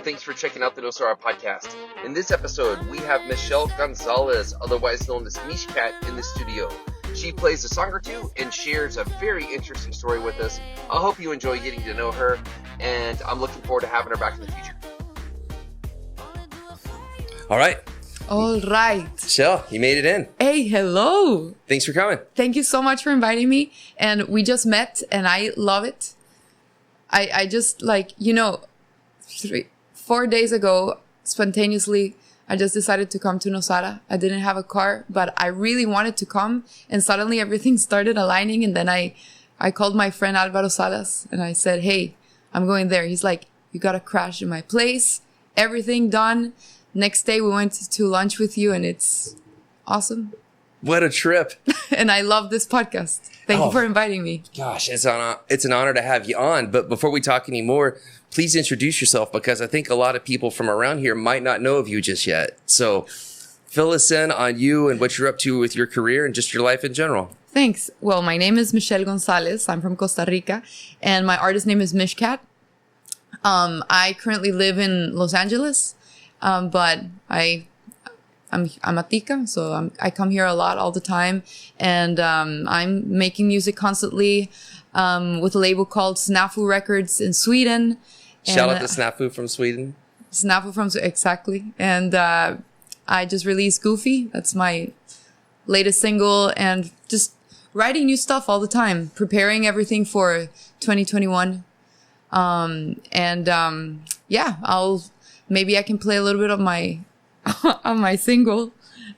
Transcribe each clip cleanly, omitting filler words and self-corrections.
and thanks for checking out the Nosara Podcast. In this episode, we have Michelle Gonzalez, otherwise known as MishCatt, in the studio. She plays a song or two and shares a very interesting story with us. I hope you enjoy getting to know her, and I'm looking forward to having her back in the future. All right. Michelle, you made it in. Hey, hello. Thanks for coming. Thank you so much for inviting me. And we just met, and I love it. I just 4 days ago, spontaneously, I just decided to come to Nosara. I didn't have a car, but I really wanted to come. And suddenly everything started aligning. And then I called my friend Alvaro Salas and I said, hey, I'm going there. He's like, you got to crash in my place. Everything done. Next day we went to lunch with you and it's awesome. What a trip. And I love this podcast. Thank you for inviting me. Gosh, it's an honor to have you on. But before we talk anymore, please introduce yourself because I think a lot of people from around here might not know of you just yet. So fill us in on you and what you're up to with your career and just your life in general. Thanks. Well, my name is Michelle Gonzalez. I'm from Costa Rica and my artist name is MishCatt. I currently live in Los Angeles, but I'm a tica, so I come here a lot all the time, and I'm making music constantly with a label called Snafu Records in Sweden. Shout out to Snafu from Sweden. Exactly. And I just released Goofy. That's my latest single, and just writing new stuff all the time, preparing everything for 2021. Maybe I can play a little bit of my on my single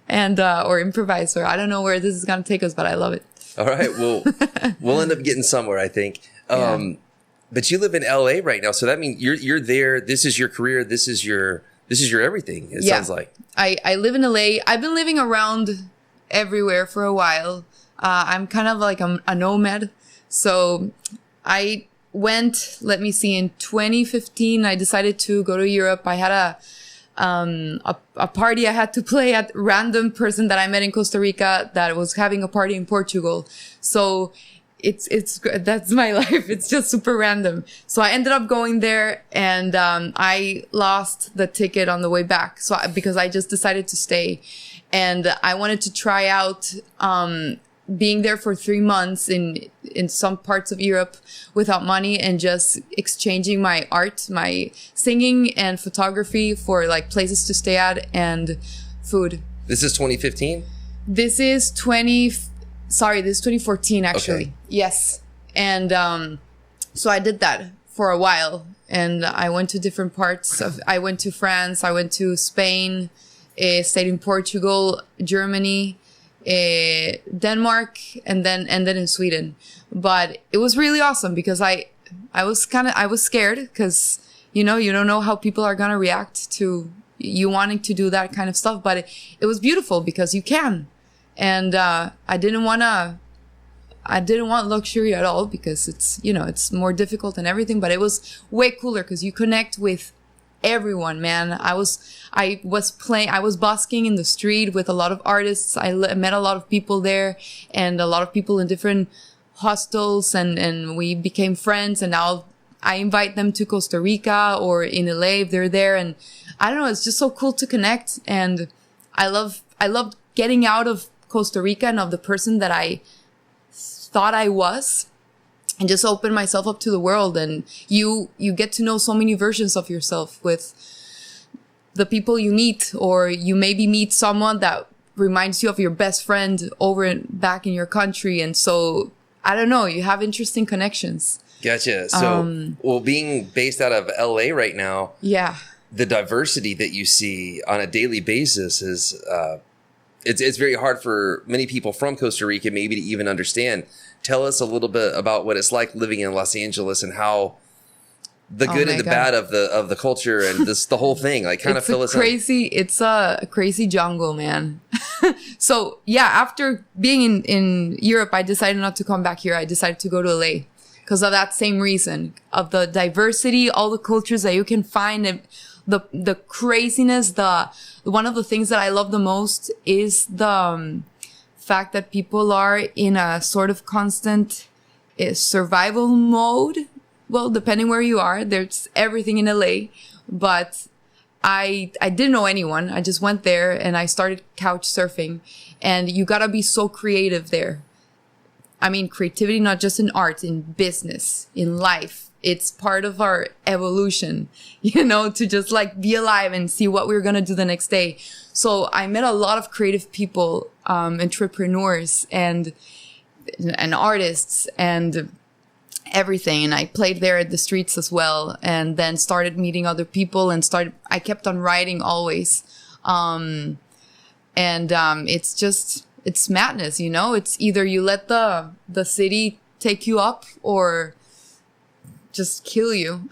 and or improvise, or I don't know where this is going to take us, but I love it. All right. Well, we'll end up getting somewhere, I think. But you live in LA right now. So that means you're there. This is your career. This is your everything. It sounds like. I live in LA. I've been living around everywhere for a while. I'm kind of like a nomad. So I went, in 2015, I decided to go to Europe. I had a party I had to play at, random person that I met in Costa Rica that was having a party in Portugal. So that's my life. It's just super random. So I ended up going there and, I lost the ticket on the way back. Because I just decided to stay and I wanted to try out, being there for 3 months in some parts of Europe without money and just exchanging my art, my singing and photography for like places to stay at and food. This is 2015? This is 2014 actually. Okay. Yes. And so I did that for a while and I went to different parts I went to France, I went to Spain, stayed in Portugal, Germany, Denmark, and then in Sweden. But it was really awesome because I was scared because, you don't know how people are going to react to you wanting to do that kind of stuff. But it was beautiful because you can. And, I didn't want luxury at all because it's more difficult and everything, but it was way cooler because you connect with everyone, man. I was busking in the street with a lot of artists. I met a lot of people there and a lot of people in different hostels and we became friends and now I invite them to Costa Rica or in LA if they're there. And I don't know, it's just so cool to connect. And I loved getting out of Costa Rica and of the person that I thought I was and just open myself up to the world. And you get to know so many versions of yourself with the people you meet, or you maybe meet someone that reminds you of your best friend back in your country. And so, I don't know, you have interesting connections. Gotcha. So, being based out of LA right now, the diversity that you see on a daily basis is, it's very hard for many people from Costa Rica maybe to even understand. Tell us a little bit about what it's like living in Los Angeles and how the good and the bad of the culture and the whole thing, like kind of fill us in. It's a crazy jungle, man. So after being in Europe, I decided not to come back here. I decided to go to LA because of that same reason of the diversity, all the cultures that you can find, and the craziness. One of the things that I love the most is the fact that people are in a sort of constant survival mode well, depending where you are, there's everything in LA. But I didn't know anyone. I just went there and I started couch surfing. And you gotta be so creative there. I mean, creativity, not just in art, in business, in life. It's part of our evolution, you know, to just like be alive and see what we're going to do the next day. So I met a lot of creative people, entrepreneurs and artists and everything. And I played there at the streets as well, and then started meeting other people and I kept on writing always. It's madness, you know, it's either you let the city take you up or just kill you.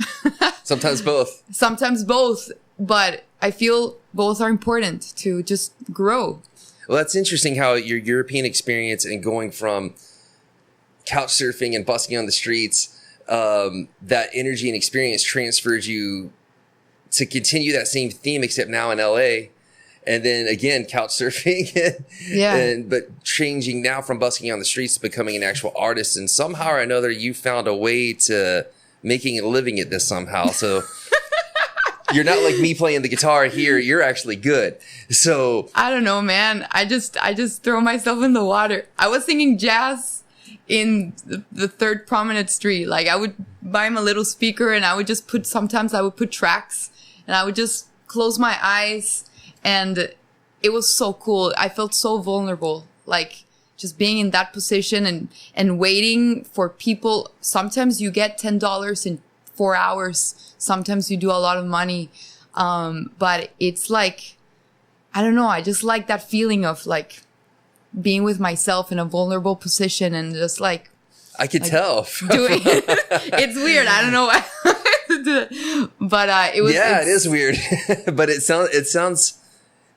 Sometimes both. Sometimes both. But I feel both are important to just grow. Well, that's interesting how your European experience and going from couch surfing and busking on the streets, that energy and experience transferred you to continue that same theme, except now in LA. And then again, couch surfing, but changing now from busking on the streets to becoming an actual artist. And somehow or another, you found a way to making a living at this somehow. So you're not like me playing the guitar here. You're actually good. So I don't know, man. I just throw myself in the water. I was singing jazz in the third promenade street. Like I would buy my little speaker and I would just sometimes I would put tracks and I would just close my eyes. And it was so cool. I felt so vulnerable, like just being in that position and waiting for people. Sometimes you get $10 in 4 hours. Sometimes you do a lot of money. But it's like, I don't know. I just like that feeling of like being with myself in a vulnerable position and just like. I could tell. Doing it's weird. I don't know why. But it was. Yeah, it is weird. But it sounds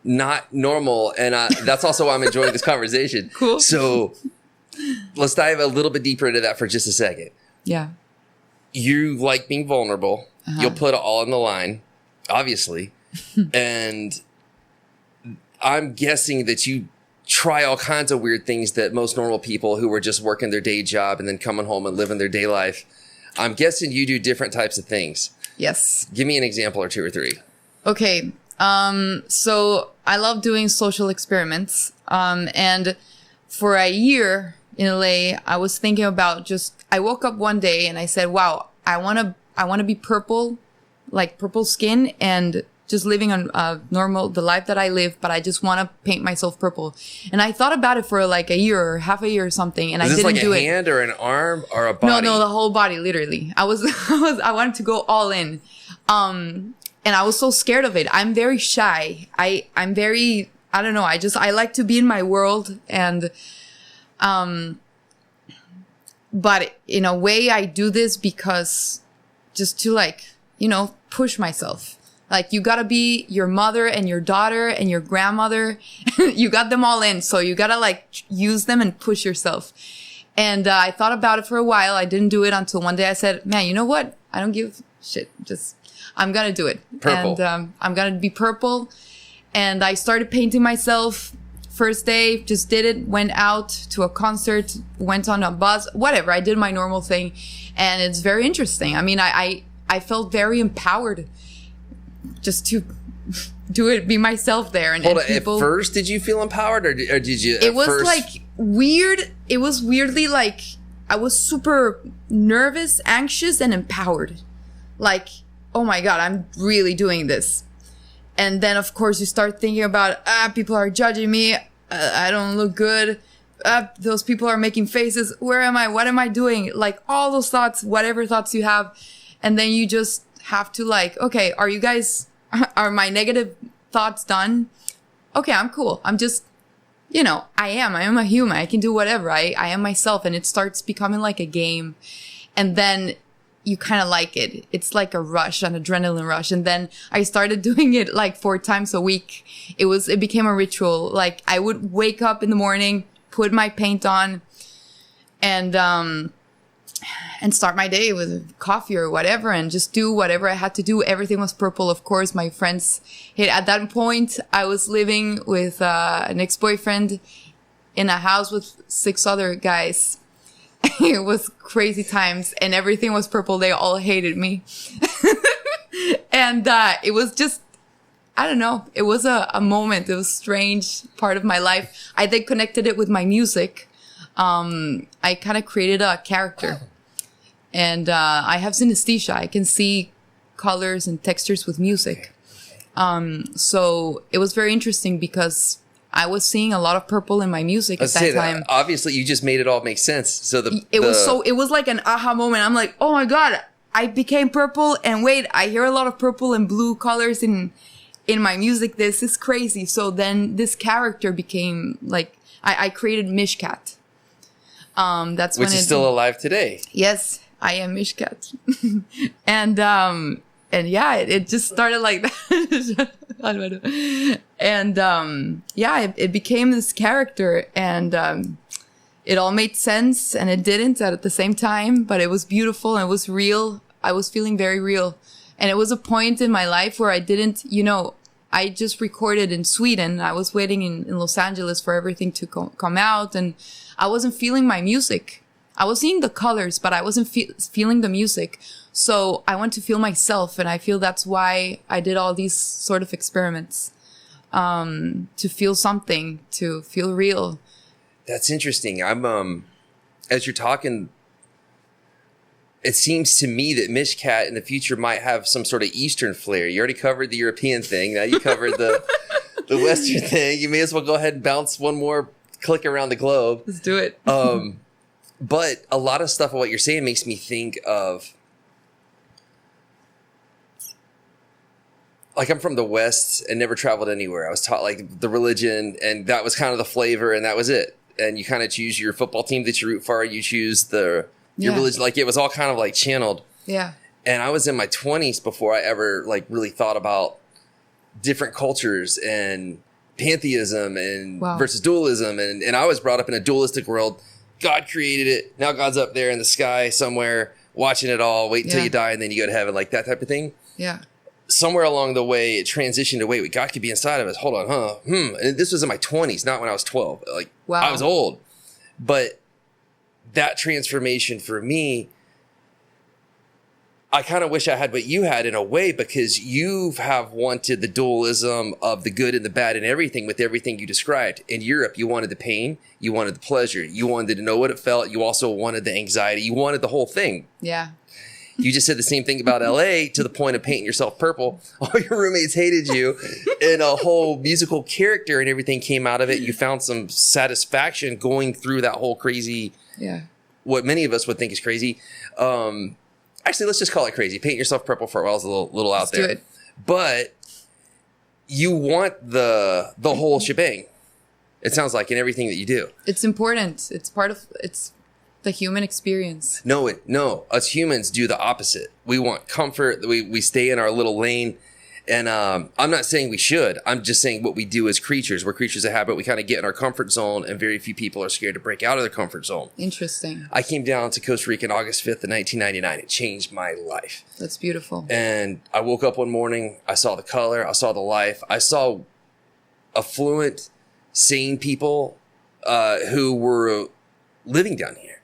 not normal, and that's also why I'm enjoying this conversation. Cool. So let's dive a little bit deeper into that for just a second. Yeah. You like being vulnerable. Uh-huh. You'll put it all on the line, obviously. And I'm guessing that you try all kinds of weird things that most normal people who are just working their day job and then coming home and living their day life. I'm guessing you do different types of things. Yes. Give me an example or two or three. Okay. So I love doing social experiments. And for a year in LA, I was thinking about I woke up one day and I said, wow, I want to be purple, like purple skin and just living on, the life that I live, but I just want to paint myself purple. And I thought about it for like a year or half a year or something. And I didn't do it. Is this like a hand or an arm or a body? No, the whole body, literally. I wanted to go all in. And I was so scared of it. I'm very shy. I'm very, I don't know. I like to be in my world. And, but in a way I do this because just to like, you know, push myself. Like you gotta be your mother and your daughter and your grandmother. You got them all in. So you gotta like use them and push yourself. And, I thought about it for a while. I didn't do it until one day I said, man, you know what? I don't give shit. I'm going to do it. Purple. And I'm going to be purple. And I started painting myself. First day, just did it, went out to a concert, went on a bus, whatever. I did my normal thing. And it's very interesting. I mean, I felt very empowered just to do it, be myself there. And, Hold on, at first, did you feel empowered or did you? It was like weird. It was weirdly like I was super nervous, anxious, and empowered. Like, oh my God, I'm really doing this. And then, of course, you start thinking about, people are judging me. I don't look good. Those people are making faces. Where am I? What am I doing? Like all those thoughts, whatever thoughts you have. And then you just have to like, okay, are my negative thoughts done? Okay, I'm cool. I'm just, you know, I am a human. I can do whatever. I am myself. And it starts becoming like a game. And then you kind of like it. It's like a rush, an adrenaline rush. And then I started doing it like 4 times a week. It became a ritual. Like I would wake up in the morning, put my paint on and start my day with coffee or whatever and just do whatever I had to do. Everything was purple. Of course, my friends at that point, I was living with, an ex-boyfriend in a house with 6 other guys. it was crazy times and everything was purple. They all hated me. And it was just, I don't know. It was a moment. It was a strange part of my life. I then connected it with my music. I kind of created a character. And I have synesthesia. I can see colors and textures with music. So it was very interesting because I was seeing a lot of purple in my music at that time. Obviously, you just made it all make sense. So it was like an aha moment. I'm like, oh my God, I became purple. And wait, I hear a lot of purple and blue colors in my music. This is crazy. So then this character became like, I created MishCatt. Which is still alive today. Yes, I am MishCatt. And yeah, it just started like that. And yeah, it became this character, and it all made sense, and it didn't at the same time, but it was beautiful and it was real. I was feeling very real. And it was a point in my life where I didn't, I just recorded in Sweden. I was waiting in Los Angeles for everything to come out, and I wasn't feeling my music. I was seeing the colors, but I wasn't feeling the music. So I want to feel myself, and I feel that's why I did all these sort of experiments, to feel something, to feel real. That's interesting. I'm as you're talking, it seems to me that MishCatt in the future might have some sort of Eastern flair. You already covered the European thing. Now you covered the Western thing. You may as well go ahead and bounce one more click around the globe. Let's do it. But a lot of stuff of what you're saying makes me think of, like, I'm from the West and never traveled anywhere. I was taught like the religion, and that was kind of the flavor, and that was it. And you kind of choose your football team that you root for. You choose your religion. Like, it was all kind of like channeled. Yeah. And I was in my 20s before I ever like really thought about different cultures and pantheism and versus dualism. And I was brought up in a dualistic world. God created it. Now God's up there in the sky somewhere watching it all. Wait until you die and then you go to heaven, like that type of thing. Yeah. Somewhere along the way, it transitioned to, wait, God could be inside of us. Hold on, huh? And this was in my 20s, not when I was 12. Like, I was old. But that transformation for me, I kind of wish I had what you had in a way, because you have wanted the dualism of the good and the bad and everything with everything you described. In Europe, you wanted the pain, you wanted the pleasure, you wanted to know what it felt, you also wanted the anxiety, you wanted the whole thing. Yeah. You just said the same thing about LA to the point of painting yourself purple. All your roommates hated you, and a whole musical character and everything came out of it. You found some satisfaction going through that whole crazy, what many of us would think is crazy. Actually, let's just call it crazy. Paint yourself purple for a while is a little out there. Let's do it. But you want the whole shebang. It sounds like in everything that you do. It's important. It's part of the human experience. No, us humans do the opposite. We want comfort. We stay in our little lane. And I'm not saying we should. I'm just saying what we do as creatures. We're creatures of habit. We kind of get in our comfort zone, and very few people are scared to break out of their comfort zone. Interesting. I came down to Costa Rica on August 5th of 1999. It changed my life. That's beautiful. And I woke up one morning. I saw the color. I saw the life. I saw affluent, sane people who were living down here.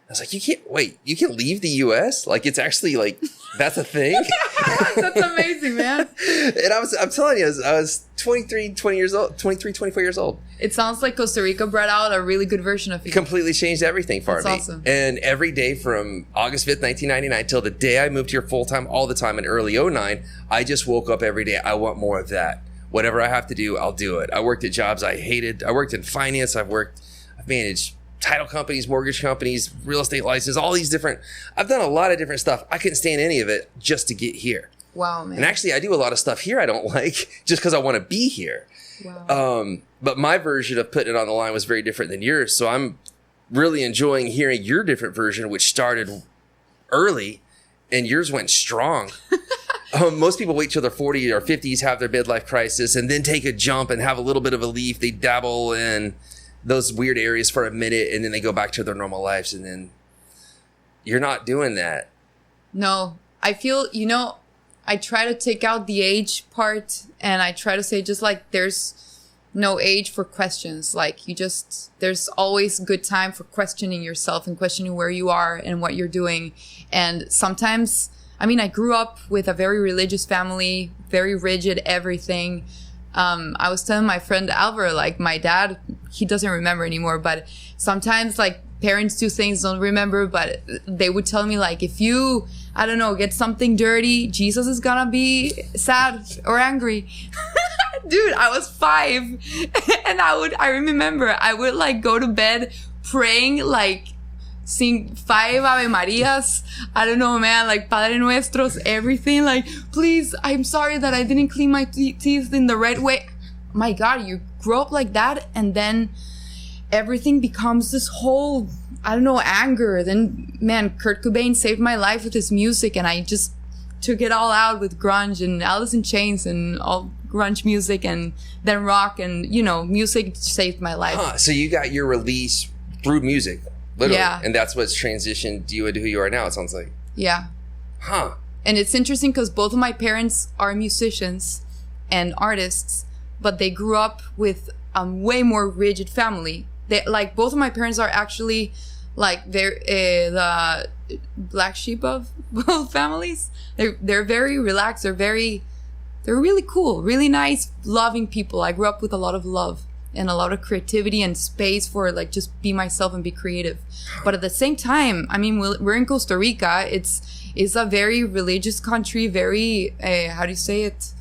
I was like, you can leave the U.S.? Like, it's actually like, that's a thing? That's amazing, man. And I'm telling you, I was 23, 24 years old. It sounds like Costa Rica brought out a really good version of you. Completely changed everything for me. That's awesome. And every day from August 5th, 1999 till the day I moved here full time, all the time in early 2009, I just woke up every day. I want more of that. Whatever I have to do, I'll do it. I worked at jobs I hated. I worked in finance. I've managed title companies, mortgage companies, real estate license, all these different, I've done a lot of different stuff. I couldn't stand any of it just to get here. Wow, man. And actually I do a lot of stuff here I don't like just because I want to be here. Wow. But my version of putting it on the line was very different than yours. So I'm really enjoying hearing your different version, which started early and yours went strong. Most people wait till they're 40 or 50s, have their midlife crisis, and then take a jump and have a little bit of a leaf. They dabble in those weird areas for a minute, and then they go back to their normal lives. And then you're not doing that. No, I feel, I try to take out the age part, and I try to say just like there's no age for questions. Like there's always good time for questioning yourself and questioning where you are and what you're doing. And sometimes, I mean, I grew up with a very religious family, very rigid, everything. I was telling my friend Alvaro, like my dad, he doesn't remember anymore, but sometimes like parents do things, don't remember, but they would tell me like, if you, I don't know, get something dirty, Jesus is gonna be sad or angry. Dude, I was 5 and I remember I would like go to bed praying, like sing 5 Ave Marias. I don't know, man, like Padre Nuestros, everything. Like, please, I'm sorry that I didn't clean my teeth in the right way. My God, you grow up like that and then everything becomes this whole, I don't know, anger. Then, man, Kurt Cobain saved my life with his music and I just took it all out with grunge and Alice in Chains and all grunge music and then rock and, you know, music saved my life. So you got your release through music, literally. Yeah. And that's what's transitioned you into who you are now, it sounds like. Yeah. And it's interesting because both of my parents are musicians and artists, but they grew up with a way more rigid family. They, like, both of my parents are actually like the black sheep of both families. They're very relaxed. They're really cool, really nice, loving people. I grew up with a lot of love and a lot of creativity and space for like just be myself and be creative. But at the same time, I mean, we're in Costa Rica. It's a very religious country, very how do you say it?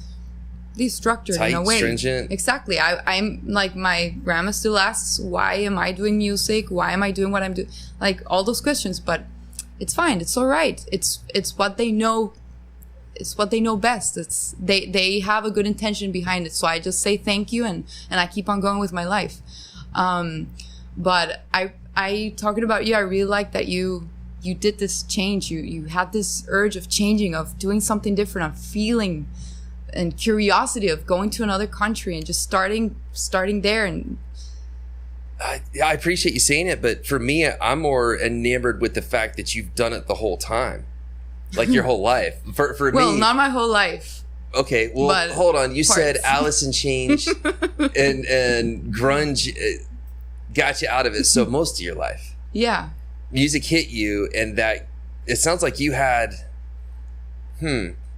Structured in a way. Stringent. Exactly. I'm like, my grandma still asks, why am I doing music? Why am I doing what I'm doing? Like all those questions, but it's fine. It's all right. It's what they know. It's what they know best. It's they have a good intention behind it. So I just say thank you and I keep on going with my life. But I talking about you, I really like that you did this change. You had this urge of changing, of doing something different, of feeling and curiosity of going to another country and just starting there. And I appreciate you saying it, but for me, I'm more enamored with the fact that you've done it the whole time, like your whole life. For well, me, not my whole life. Okay, well, hold on. You said Alice in Chains and grunge got you out of it. So most of your life, yeah, music hit you, and that it sounds like you had,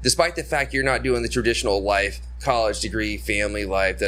despite the fact you're not doing the traditional life, college degree, family life,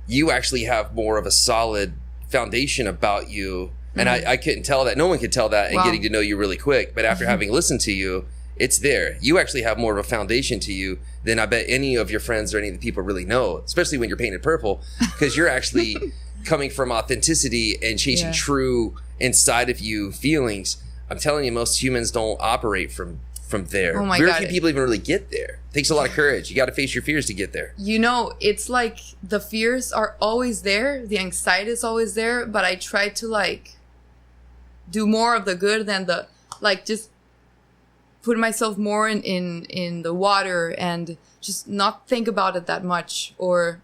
you actually have more of a solid foundation about you. And I couldn't tell that. No one could tell that in getting to know you really quick. But after having listened to you, it's there. You actually have more of a foundation to you than I bet any of your friends or any of the people really know, especially when you're painted purple, because you're actually coming from authenticity and chasing true inside of you feelings. I'm telling you, most humans don't operate from there. Oh my Very God. few people even really get there. It takes a lot of courage. You got to face your fears to get there. You know, it's like the fears are always there. The anxiety is always there. But I try to like do more of the good than the, like, just put myself more in the water and just not think about it that much. Or,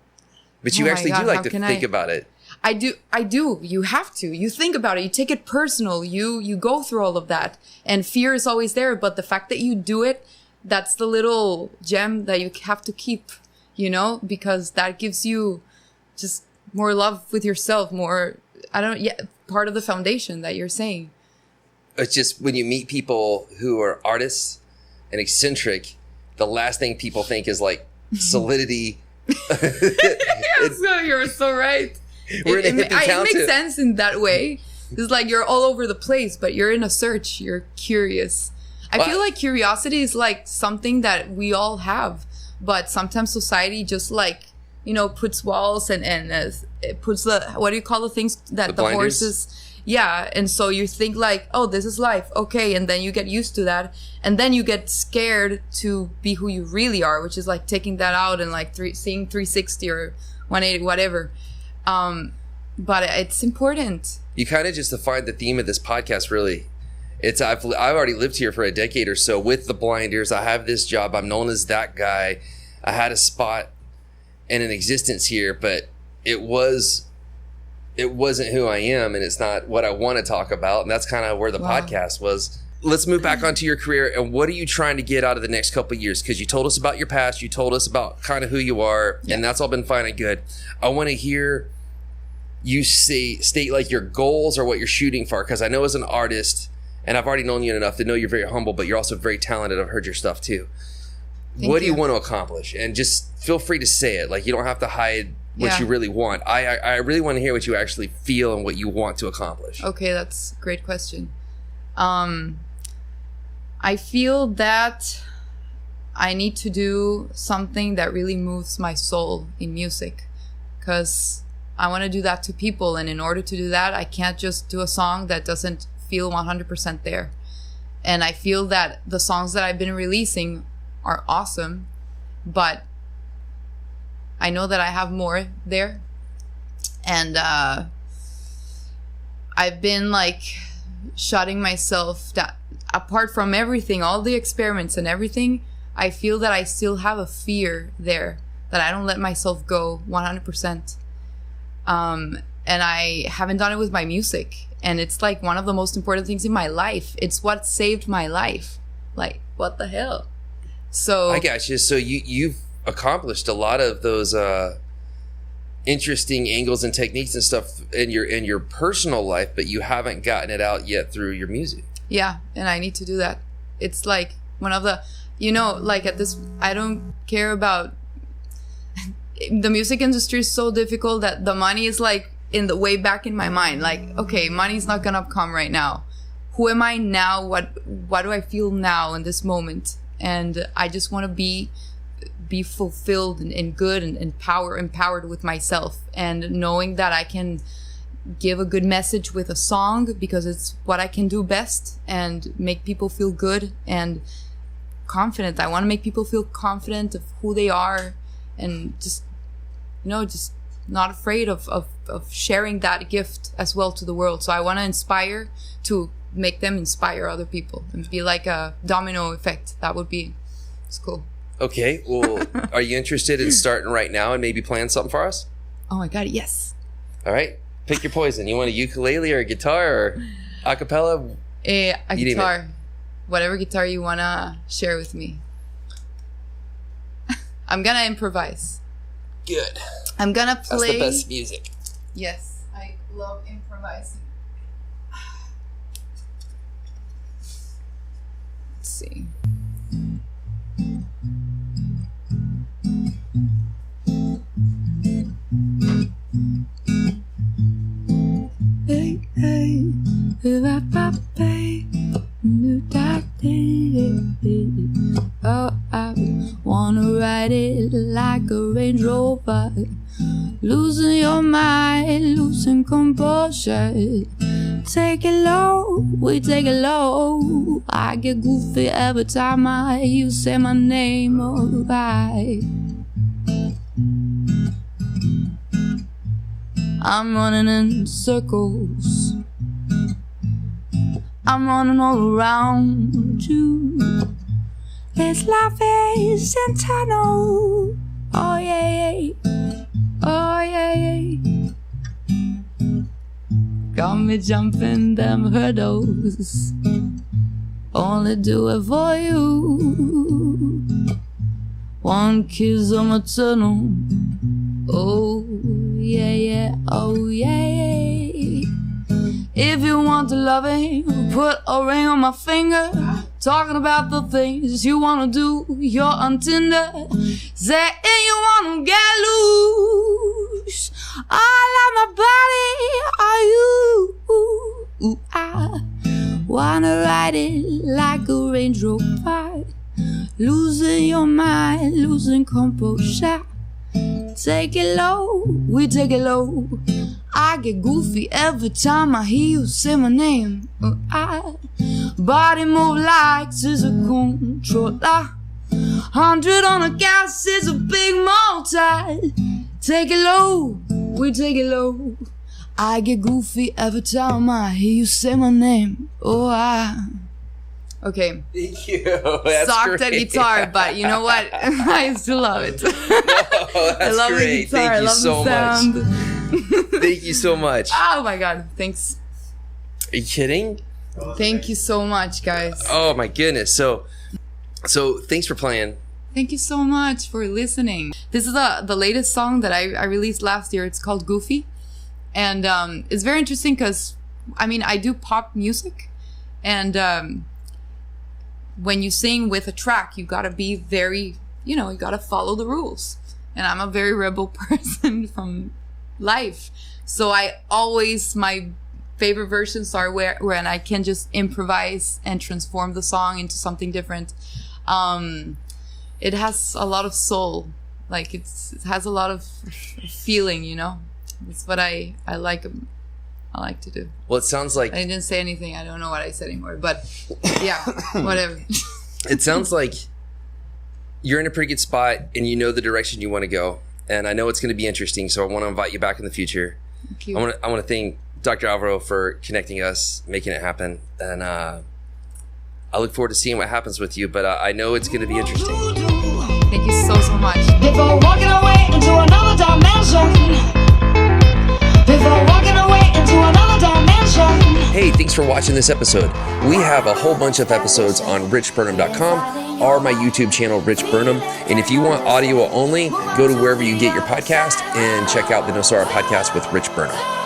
but you actually do like to think about it. I do. You have to. You think about it. You take it personal. You go through all of that. And fear is always there. But the fact that you do it, that's the little gem that you have to keep, you know, because that gives you just more love with yourself, more, part of the foundation that you're saying. It's just when you meet people who are artists and eccentric, the last thing people think is like solidity. You're so right. We're in a hippie town. It makes sense in that way. It's like you're all over the place, but you're in a search. You're curious. I feel like curiosity is like something that we all have, but sometimes society just like, you know, puts walls and it puts the, what do you call the things that the horses... Yeah, and so you think like, oh, this is life, okay, and then you get used to that, and then you get scared to be who you really are, which is like taking that out and like seeing 360 or 180, whatever. But it's important. You kind of just defined the theme of this podcast, really. It's I've already lived here for a decade or so with the Blinders. I have this job. I'm known as that guy. I had a spot and an existence here, but it wasn't who I am, and it's not what I want to talk about. And that's kind of where the podcast was. let's move back onto your career. And what are you trying to get out of the next couple of years? Because you told us about your past. You told us about kind of who you are. Yeah. And that's all been fine and good. I want to hear you state like your goals or what you're shooting for. Because I know as an artist, and I've already known you enough to know you're very humble, but you're also very talented. I've heard your stuff too. What do you want to accomplish? And just feel free to say it. Like, you don't have to hide what you really want. I really want to hear what you actually feel and what you want to accomplish. Okay, that's a great question. I feel that I need to do something that really moves my soul in music, because I want to do that to people. And in order to do that, I can't just do a song that doesn't feel 100% there. And I feel that the songs that I've been releasing are awesome, but I know that I have more there. And I've been like shutting myself down. Apart from everything, all the experiments and everything, I feel that I still have a fear there, that I don't let myself go 100%. And I haven't done it with my music. And it's like one of the most important things in my life. It's what saved my life. Like, what the hell? So I got you. So you've accomplished a lot of those interesting angles and techniques and stuff in your personal life, but you haven't gotten it out yet through your music. Yeah, and I need to do that. It's like one of the, like at this, I don't care about, the music industry is so difficult that the money is like in the way back in my mind. Like, okay, money's not gonna come right now. Who am I now? What do I feel now in this moment? And I just want to be fulfilled and good and empowered with myself, and knowing that I can give a good message with a song because it's what I can do best, and make people feel good and confident. I want to make people feel confident of who they are, and just not afraid of sharing that gift as well to the world. So I want to inspire to make them inspire other people and be like a domino effect. It's cool. Okay, well, are you interested in starting right now and maybe playing something for us? Oh my God, yes. All right, pick your poison. You want a ukulele or a guitar or a cappella? A guitar. Whatever guitar you want to share with me. I'm going to improvise. Good. I'm going to play. That's the best music. Yes, I love improvising. Let's see. Hey, hey, oh, I wanna ride it like a Range Rover, losing your mind, losing composure. Take it low, we take it low. I get goofy every time you say my name, alright. I'm running in circles, I'm running all around you. This life is internal. Oh yeah, oh yeah. Got me jumping them hurdles, only do it for you. One kiss on my tunnel. Oh yeah, oh yeah. If you want to love it, put a ring on my finger. Talking about the things you wanna do, you're on Tinder. Say you wanna get loose. All of my body are you. I wanna ride it like a Range Rover, losing your mind, losing composure. Take it low, we take it low. I get goofy every time I hear you say my name. Body move like it's a controller. 100 on a gas is a big multi. Take it low, we take it low. I get goofy every time I hear you say my name. Okay. Thank you. That's sucked at guitar, but you know what? I still love it. No, that's I love great. The guitar. Thank you so much. Thank you so much. Oh my God. Thanks. Are you kidding? Thank you so much, guys. Oh my goodness. So thanks for playing. Thank you so much for listening. This is the latest song that I released last year. It's called Goofy. And it's very interesting because, I mean, I do pop music. And when you sing with a track, you got to be very, you got to follow the rules. And I'm a very rebel person from life. So my favorite versions are when I can just improvise and transform the song into something different. It has a lot of soul. Like it has a lot of feeling, It's what I like to do. Well, it sounds like... I didn't say anything. I don't know what I said anymore. But yeah, whatever. It sounds like you're in a pretty good spot and you know the direction you want to go. And I know it's going to be interesting. So I want to invite you back in the future. Thank you. I want to thank Dr. Alvaro for connecting us, making it happen. And I look forward to seeing what happens with you. But I know it's going to be interesting. Thank you so, so much. Before walking away into another dimension. Before walking away into another dimension. Hey, thanks for watching this episode. We have a whole bunch of episodes on richburnham.com or my YouTube channel, Rich Burnham. And if you want audio only, go to wherever you get your podcast and check out the Nosara Podcast with Rich Burnham.